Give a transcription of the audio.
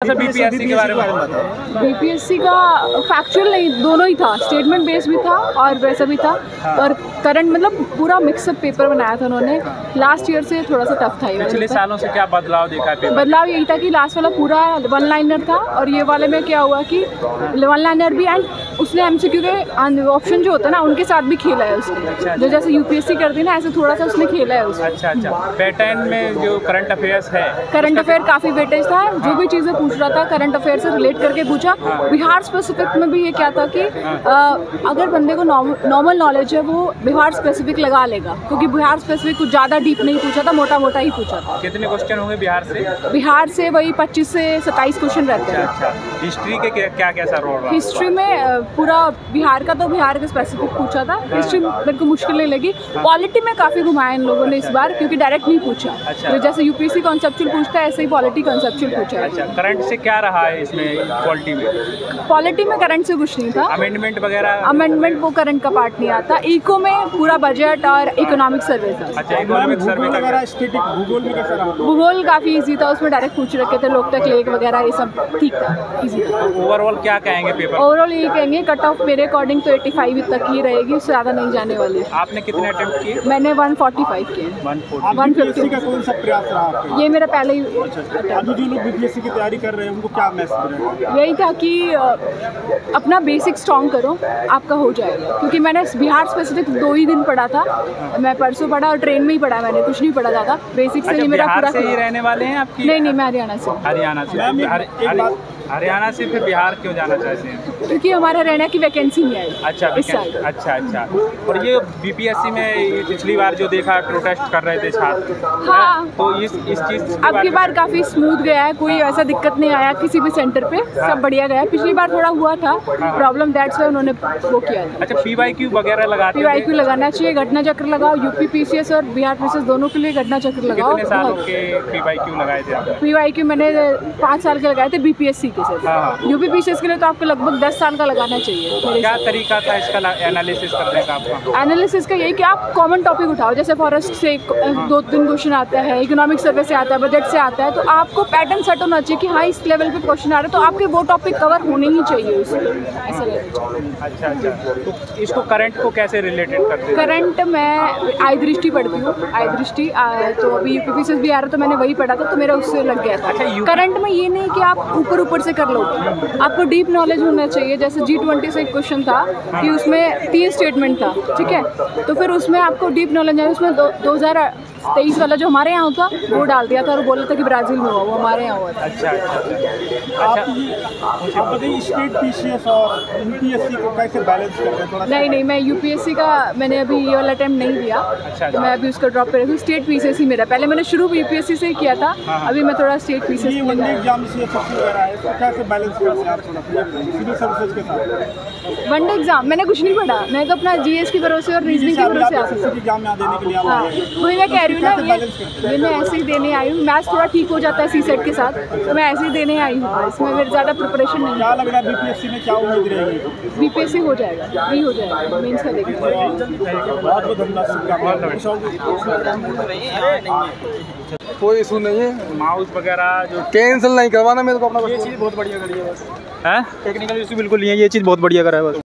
BPSC के बारे में बताओ। बीपीएससी का फैक्चुअल नहीं, दोनों ही था, स्टेटमेंट बेस भी था और वैसा भी था। हाँ। और करंट मतलब पूरा मिक्सअप पेपर बनाया था उन्होंने। लास्ट ईयर से थोड़ा सा टफ था। पिछले सालों से क्या बदलाव देखा है पेपर? बदलाव यही था कि लास्ट वाला पूरा वन लाइनर था और ये वाले में क्या हुआ कि वन लाइनर भी एंड उसने एमसीक्यू के ऑप्शन जो होता है ना उनके साथ भी खेला है उसने। अच्छा। जो जैसे यूपीएससी करती है ना ऐसे थोड़ा सा उसने खेला है उसमें। अच्छा अच्छा। पैटर्न में जो करंट अफेयर्स है, करंट अफेयर काफ़ी वेटेज था। जो भी चीज़ें पूछ रहा था करंट अफेयर से रिलेट करके पूछा। बिहार स्पेसिफिक में भी ये क्या था कि अगर बंदे को नॉर्मल नॉलेज है वो बिहार स्पेसिफिक लगा लेगा, क्योंकि बिहार स्पेसिफिक कुछ ज़्यादा डीप नहीं पूछा था, मोटा मोटा ही पूछा था। कितने क्वेश्चन होंगे बिहार से? बिहार से वही 25 से 27 क्वेश्चन रहते हैं। अच्छा। हिस्ट्री के क्या कैसा रोल रहा? हिस्ट्री में पूरा बिहार का, तो बिहार के स्पेसिफिक पूछा था। हिस्ट्री मेरे को मुश्किल नहीं लगी। पॉलिटी में काफ़ी घुमाया इन लोगों ने इस बार, क्योंकि डायरेक्ट नहीं पूछा। अच्छा। तो जैसे यूपीएससी कॉन्सेप्चुअल पूछता है ऐसे ही पॉलिटी कॉन्सेप्चुअल पूछा है। अच्छा, करंट से क्या रहा है इसमें पॉलिटी में? पॉलिटी में करंट से कुछ नहीं था। अमेंडमेंट वगैरह? अमेंडमेंट वो करंट का पार्ट नहीं आता। इको में पूरा बजट और इकोनॉमिक सर्वे था। अच्छा, इकोनॉमिक सर्वे वगैरह। स्टैटिक भूगोल में कैसा रहा? भूगोल काफ़ी इजी था, उसमें डायरेक्ट पूछ रखे थे, लोकतक लेक वगैरह ये सब ठीक था, इजी था। ओवरऑल क्या कहेंगे पेपर? ओवरऑल यही कहेंगे कट ऑफ मेरे अकॉर्डिंग तो 85 तक ही रहेगी, उससे ज़्यादा नहीं जाने वाली। आपने कितने अटेम्प्ट किए? मैंने 145 किए। 140। का कौन सा प्रयास रहा आपका? ये मेरा पहले ही अभी जो लोग बीपीएससी की तैयारी कर रहे हैं उनको क्या मैसेज रहेगा? यही था कि अपना बेसिक स्ट्रॉन्ग करो, आपका हो जाएगा। क्योंकि मैंने बिहार स्पेसिफिक 2 ही दिन पढ़ा था, मैं परसों पढ़ा और ट्रेन में ही पढ़ा, मैंने कुछ नहीं पढ़ा ज़्यादा। बेसिक से ही मेरा पूरा। से ही रहने वाले हैं आपकी? नहीं, मैं हरियाणा से। हरियाणा से। हरियाणा से फिर बिहार क्यों जाना चाहते हैं? क्योंकि हमारे हरियाणा की वैकेंसी नहीं आई। अच्छा इस साल। अच्छा। और ये बीपीएससी में पिछली बार जो देखा प्रोटेस्ट कर रहे थे छात्र, हाँ, तो इस चीज़ अब की बार काफ़ी स्मूथ गया है, कोई ऐसा दिक्कत नहीं आया किसी भी सेंटर पे, सब बढ़िया गया है। पिछली बार थोड़ा हुआ था प्रॉब्लम, दैट्स वाई उन्होंने वो किया था। अच्छा, पीवाईक्यू वगैरह लगाते हैं? पीवाईक्यू लगाना चाहिए, घटना चक्र लगाओ। यूपी पीसीएस और बिहार पीसीएस दोनों के लिए घटना चक्र लगाओ। कितने सालों के पीवाईक्यू लगाए थे आपने? पीवाईक्यू मैंने 5 साल के लगाए थे बीपीएससी के साथ। हाँ। यूपी पीसीएस के लिए तो आपको लगभग 10 साल का लगाना चाहिए। क्या तरीका था इसका एनालिसिस करने का आपका? एनालिसिस का यही कि आप कॉमन टॉपिक उठाओ, जैसे फॉरेस्ट से 2-3 क्वेश्चन आता है, इकोनॉमिक सर्वे से आता है, बजट से आता है, तो आपको पैटर्न सेट होना चाहिए कि हाँ इस लेवल पे क्वेश्चन आ रहे हैं तो आपके वो टॉपिक कवर होने ही चाहिए उसमें, ऐसा रहना चाहिए। अच्छा। तो इसको करंट को कैसे रिलेटेड करते हैं? करंट मैं आई दृष्टि पढ़ती हूँ, आई दृष्टि। तो अभी यूपी पीसीएस भी आ रहा तो मैंने वही पढ़ा था, तो मेरा उससे लग गया था। अच्छा, करंट में ये नहीं कि आप ऊपर से कर लो, आपको डीप नॉलेज होना चाहिए। जैसे G20 से एक क्वेश्चन था कि उसमें 3 स्टेटमेंट था, ठीक है, तो फिर उसमें आपको डीप नॉलेज है। उसमें 2023 वाला जो हमारे यहाँ था वो डाल दिया था और बोला था कि ब्राज़ील में हुआ, वो हमारे यहाँ हुआ था। अच्छा। आप बताइए स्टेट पीसीएस और यूपीएससी को कैसे बैलेंस कर रहे हैं थोड़ा? नहीं, मैं यूपीएससी का मैंने अभी ये वाला अटेम्प्ट नहीं दिया। अच्छा। तो मैं अभी उसका ड्रॉप कर रही हूँ। स्टेट पीसीएस ही मेरा, पहले मैंने शुरू यूपीएससी से ही किया था। अभी मैं थोड़ा स्टेट पीसीएस ये वनडे एग्जाम से वगैरह है, इसको कैसे बैलेंस करते हैं आप थोड़ा सिविल सर्विसेज के साथ? वनडे एग्जाम मैंने कुछ नहीं पढ़ा, मैं तो अपना जीएस के भरोसे और रीजनिंग के भरोसे आ सकती हूँ। एग्जाम में देने के लिए हाँ, वही मैं कह रही हूँ ना, ये मैं ऐसे ही देने आई हूँ। मैथ्स थोड़ा ठीक हो जाता है सीसेट के साथ, तो मैं ऐसे ही देने आई हूँ, इसमें मेरे ज़्यादा प्रिपरेशन नहीं है। क्या लग रहा है बीपीएससी में क्या उम्मीद रहेगी? बीपीएससी हो जाएगा, नहीं हो जाएगा, मेंस का देखेंगे। बहुत धन्यवाद। कोई इशू नहीं है, माउस वगैरह जो कैंसिल नहीं करवाना मेरे को अपना। ये चीज़ बहुत बढ़िया करी है बस। है, टेक्निकल इशू बिल्कुल नहीं है, ये चीज़ बहुत बढ़िया करा है बस।